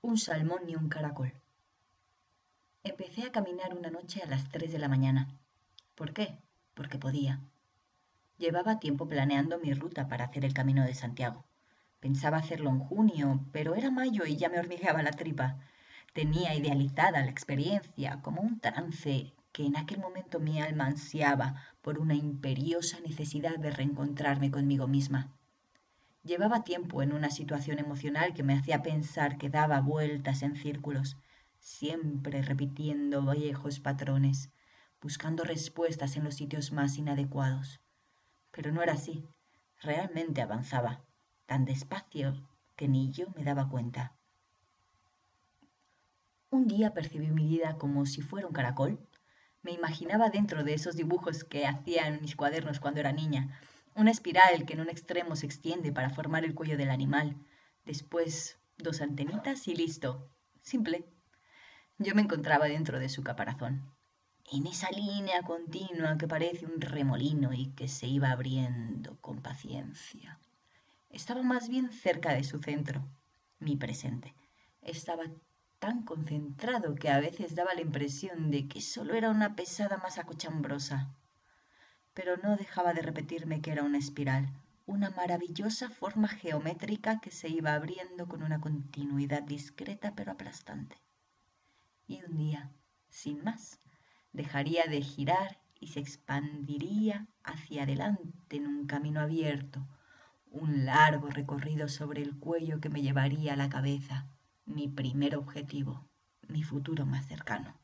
un salmón ni un caracol. Empecé a caminar una noche a las 3 de la mañana. ¿Por qué? Porque podía. Llevaba tiempo planeando mi ruta para hacer el Camino de Santiago. Pensaba hacerlo en junio, pero era mayo y ya me hormigueaba la tripa. Tenía idealizada la experiencia como un trance que en aquel momento mi alma ansiaba por una imperiosa necesidad de reencontrarme conmigo misma. Llevaba tiempo en una situación emocional que me hacía pensar que daba vueltas en círculos, siempre repitiendo viejos patrones, buscando respuestas en los sitios más inadecuados. Pero no era así. Realmente avanzaba, tan despacio que ni yo me daba cuenta. Un día percibí mi vida como si fuera un caracol. Me imaginaba dentro de esos dibujos que hacía en mis cuadernos cuando era niña, una espiral que en un extremo se extiende para formar el cuello del animal. Después, dos antenitas y listo. Simple. Yo me encontraba dentro de su caparazón, en esa línea continua que parece un remolino y que se iba abriendo con paciencia. Estaba más bien cerca de su centro, mi presente. Estaba tan concentrado que a veces daba la impresión de que solo era una pesada masa cochambrosa. Pero no dejaba de repetirme que era una espiral, una maravillosa forma geométrica que se iba abriendo con una continuidad discreta pero aplastante. Y un día, sin más, dejaría de girar y se expandiría hacia adelante en un camino abierto, un largo recorrido sobre el cuello que me llevaría a la cabeza, mi primer objetivo, mi futuro más cercano.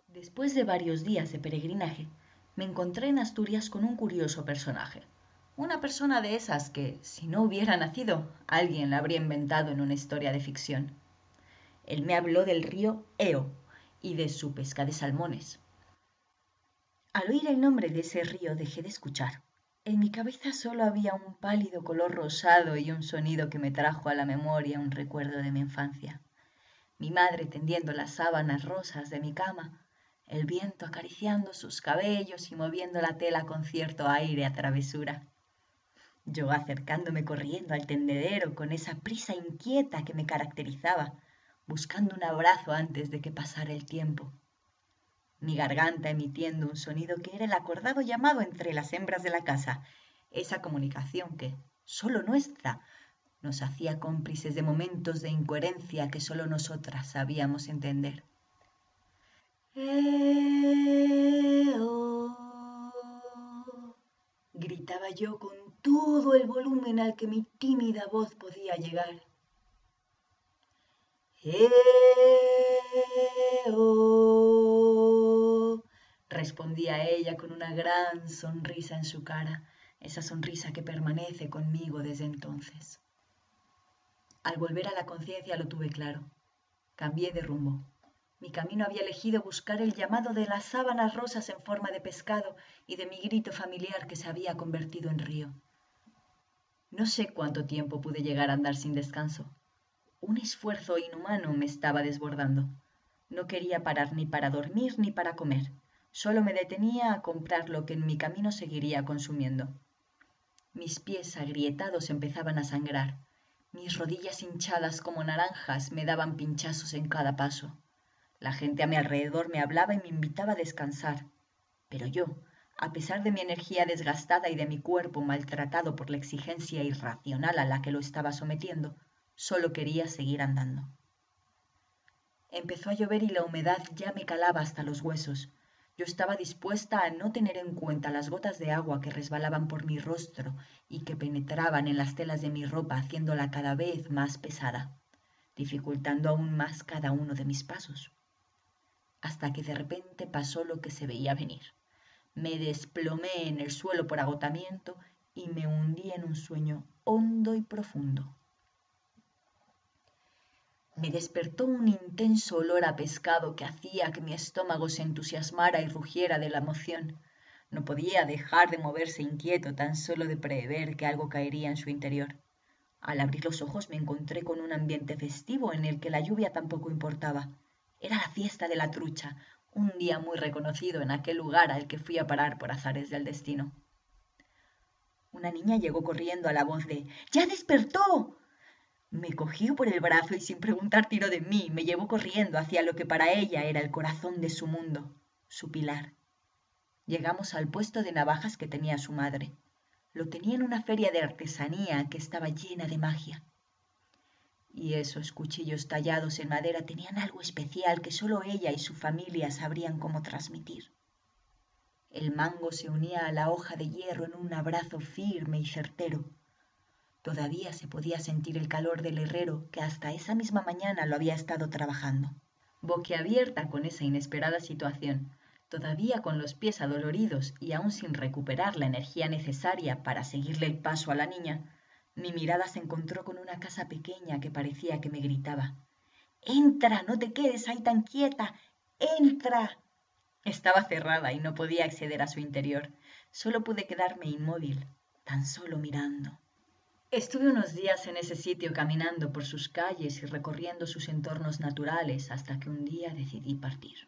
Después de varios días de peregrinaje, me encontré en Asturias con un curioso personaje. Una persona de esas que, si no hubiera nacido, alguien la habría inventado en una historia de ficción. Él me habló del río Eo y de su pesca de salmones. Al oír el nombre de ese río dejé de escuchar. En mi cabeza solo había un pálido color rosado y un sonido que me trajo a la memoria un recuerdo de mi infancia. Mi madre tendiendo las sábanas rosas de mi cama, el viento acariciando sus cabellos y moviendo la tela con cierto aire a travesura. Yo acercándome corriendo al tendedero con esa prisa inquieta que me caracterizaba, buscando un abrazo antes de que pasara el tiempo. Mi garganta emitiendo un sonido que era el acordado llamado entre las hembras de la casa, esa comunicación que, solo nuestra, nos hacía cómplices de momentos de incoherencia que solo nosotras sabíamos entender. ¡Eo! Gritaba yo con todo el volumen al que mi tímida voz podía llegar. ¡Eo! Respondía ella con una gran sonrisa en su cara, esa sonrisa que permanece conmigo desde entonces. Al volver a la conciencia lo tuve claro. Cambié de rumbo. Mi camino había elegido buscar el llamado de las sábanas rosas en forma de pescado y de mi grito familiar que se había convertido en río. No sé cuánto tiempo pude llegar a andar sin descanso. Un esfuerzo inhumano me estaba desbordando. No quería parar ni para dormir ni para comer. Solo me detenía a comprar lo que en mi camino seguiría consumiendo. Mis pies agrietados empezaban a sangrar. Mis rodillas hinchadas como naranjas me daban pinchazos en cada paso. La gente a mi alrededor me hablaba y me invitaba a descansar. Pero yo, a pesar de mi energía desgastada y de mi cuerpo maltratado por la exigencia irracional a la que lo estaba sometiendo, solo quería seguir andando. Empezó a llover y la humedad ya me calaba hasta los huesos. Yo estaba dispuesta a no tener en cuenta las gotas de agua que resbalaban por mi rostro y que penetraban en las telas de mi ropa haciéndola cada vez más pesada, dificultando aún más cada uno de mis pasos. Hasta que de repente pasó lo que se veía venir. Me desplomé en el suelo por agotamiento y me hundí en un sueño hondo y profundo. Me despertó un intenso olor a pescado que hacía que mi estómago se entusiasmara y rugiera de la emoción. No podía dejar de moverse inquieto tan solo de prever que algo caería en su interior. Al abrir los ojos me encontré con un ambiente festivo en el que la lluvia tampoco importaba. Era la fiesta de la trucha, un día muy reconocido en aquel lugar al que fui a parar por azares del destino. Una niña llegó corriendo a la voz de «¡Ya despertó!». Me cogió por el brazo y sin preguntar tiró de mí, me llevó corriendo hacia lo que para ella era el corazón de su mundo, su pilar. Llegamos al puesto de navajas que tenía su madre. Lo tenía en una feria de artesanía que estaba llena de magia. Y esos cuchillos tallados en madera tenían algo especial que solo ella y su familia sabrían cómo transmitir. El mango se unía a la hoja de hierro en un abrazo firme y certero. Todavía se podía sentir el calor del herrero que hasta esa misma mañana lo había estado trabajando. Boquiabierta con esa inesperada situación, todavía con los pies adoloridos y aún sin recuperar la energía necesaria para seguirle el paso a la niña, mi mirada se encontró con una casa pequeña que parecía que me gritaba: «¡Entra! ¡No te quedes ahí tan quieta! ¡Entra!». Estaba cerrada y no podía acceder a su interior. Solo pude quedarme inmóvil, tan solo mirando. Estuve unos días en ese sitio caminando por sus calles y recorriendo sus entornos naturales hasta que un día decidí partir.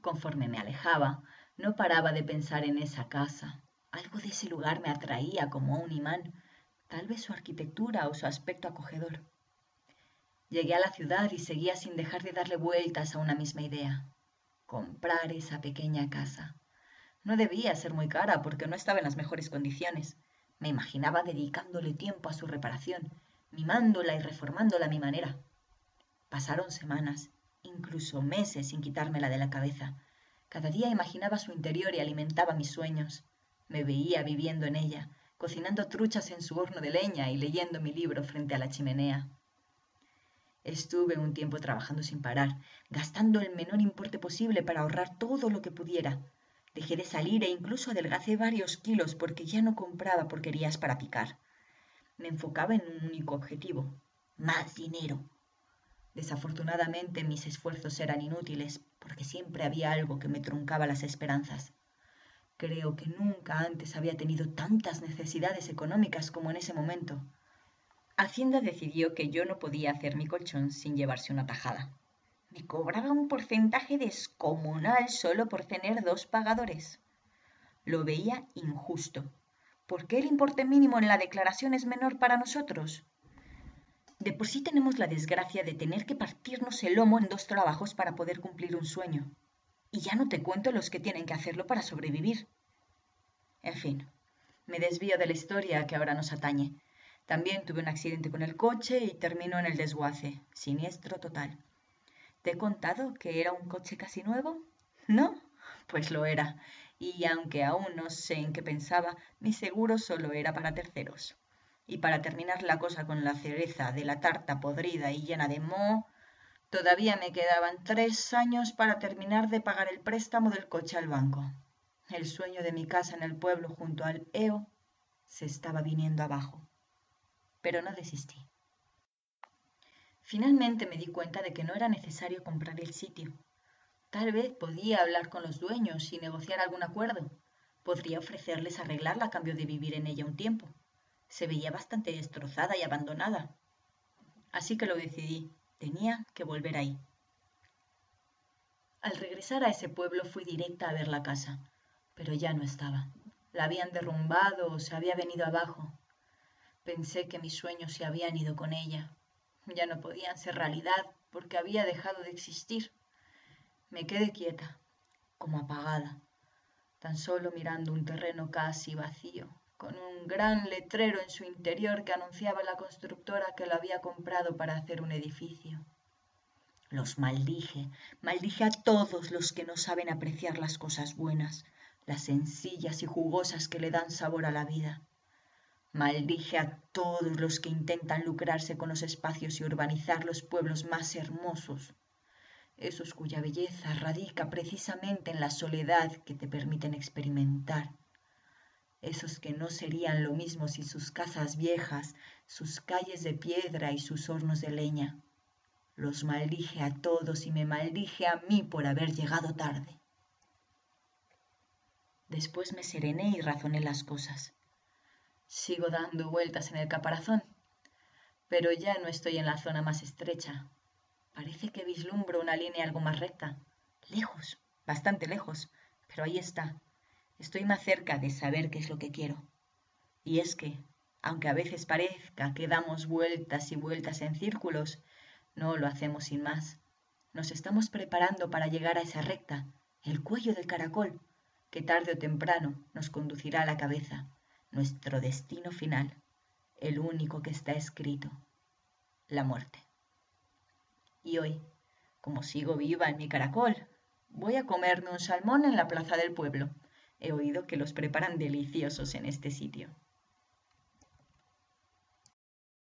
Conforme me alejaba, no paraba de pensar en esa casa. Algo de ese lugar me atraía como un imán, tal vez su arquitectura o su aspecto acogedor. Llegué a la ciudad y seguía sin dejar de darle vueltas a una misma idea: comprar esa pequeña casa. No debía ser muy cara porque no estaba en las mejores condiciones. Me imaginaba dedicándole tiempo a su reparación, mimándola y reformándola a mi manera. Pasaron semanas, incluso meses sin quitármela de la cabeza. Cada día imaginaba su interior y alimentaba mis sueños. Me veía viviendo en ella, cocinando truchas en su horno de leña y leyendo mi libro frente a la chimenea. Estuve un tiempo trabajando sin parar, gastando el menor importe posible para ahorrar todo lo que pudiera. Dejé de salir e incluso adelgacé varios kilos porque ya no compraba porquerías para picar. Me enfocaba en un único objetivo: más dinero. Desafortunadamente mis esfuerzos eran inútiles porque siempre había algo que me truncaba las esperanzas. Creo que nunca antes había tenido tantas necesidades económicas como en ese momento. Hacienda decidió que yo no podía hacer mi colchón sin llevarse una tajada. Me cobraba un porcentaje descomunal solo por tener 2 pagadores. Lo veía injusto. ¿Por qué el importe mínimo en la declaración es menor para nosotros? De por sí tenemos la desgracia de tener que partirnos el lomo en 2 trabajos para poder cumplir un sueño. Y ya no te cuento los que tienen que hacerlo para sobrevivir. En fin, me desvío de la historia que ahora nos atañe. También tuve un accidente con el coche y terminó en el desguace. Siniestro total. ¿Te he contado que era un coche casi nuevo? ¿No? Pues lo era. Y aunque aún no sé en qué pensaba, mi seguro solo era para terceros. Y para terminar la cosa con la cereza de la tarta podrida y llena de moho, todavía me quedaban 3 años para terminar de pagar el préstamo del coche al banco. El sueño de mi casa en el pueblo junto al EO se estaba viniendo abajo. Pero no desistí. Finalmente me di cuenta de que no era necesario comprar el sitio. Tal vez podía hablar con los dueños y negociar algún acuerdo. Podría ofrecerles arreglarla a cambio de vivir en ella un tiempo. Se veía bastante destrozada y abandonada. Así que lo decidí. Tenía que volver ahí. Al regresar a ese pueblo fui directa a ver la casa, pero ya no estaba. La habían derrumbado o se había venido abajo. Pensé que mis sueños se habían ido con ella. Ya no podían ser realidad porque había dejado de existir. Me quedé quieta, como apagada, tan solo mirando un terreno casi vacío, con un gran letrero en su interior que anunciaba la constructora que lo había comprado para hacer un edificio. Los maldije a todos los que no saben apreciar las cosas buenas, las sencillas y jugosas que le dan sabor a la vida. Maldije a todos los que intentan lucrarse con los espacios y urbanizar los pueblos más hermosos, esos cuya belleza radica precisamente en la soledad que te permiten experimentar, esos que no serían lo mismo sin sus casas viejas, sus calles de piedra y sus hornos de leña. Los maldije a todos y me maldije a mí por haber llegado tarde. Después me serené y razoné las cosas. Sigo dando vueltas en el caparazón, pero ya no estoy en la zona más estrecha. Parece que vislumbro una línea algo más recta. Lejos, bastante lejos, pero ahí está. Estoy más cerca de saber qué es lo que quiero. Y es que, Aunque a veces parezca que damos vueltas y vueltas en círculos, no lo hacemos sin más. Nos estamos preparando para llegar a esa recta, el cuello del caracol, que tarde o temprano nos conducirá a la cabeza, nuestro destino final, el único que está escrito, la muerte. Y hoy, como sigo viva en mi caracol, voy a comerme un salmón en la plaza del pueblo. He oído que los preparan deliciosos en este sitio.